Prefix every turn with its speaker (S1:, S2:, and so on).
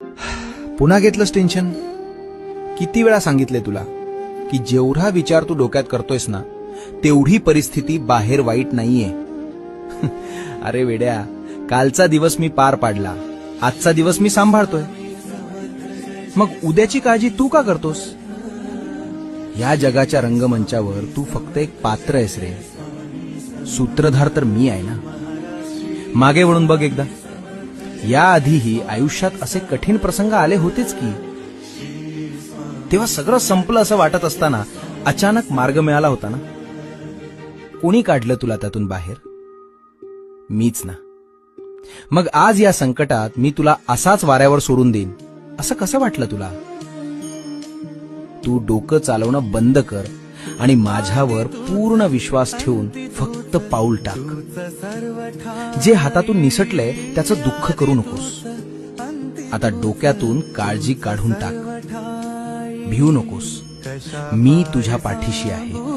S1: पुन्हा घेतलंस टेन्शन? किती वेळा सांगितले तुला की जेवढा विचार तू डोक्यात करतोयस ना तेवढी परिस्थिती बाहेर वाईट नाहीये. अरे वेड्या, कालचा दिवस मी पार पाडला, आजचा दिवस मी सांभाळतोय. मग उद्याची काळजी तू का करतोस? या जगाच्या रंगमंचावर तू फक्त एक पात्र आहेस रे. सूत्रधार तर मी आहे ना. मागे वळून बघ एकदा. याआधीही आयुष्यात असे कठीण प्रसंग आले होतेच की. तेव्हा सगळं संपलं असं वाटत असताना अचानक मार्ग मिळाला होता ना. कोणी काढलं तुला त्यातून बाहेर? मीच ना. मग आज या संकटात मी तुला असाच वाऱ्यावर सोडून देईन असं कसं वाटलं तुला? तू डोकं चालवणं बंद कर आणि माझ्यावर पूर्ण विश्वास ठेवून फक्त पाऊल टाक. जे हातातून निसटलंय त्याचं दुःख करू नकोस. आता डोक्यातून काळजी काढून टाक. भिवू नकोस. मी तुझ्या पाठीशी आहे.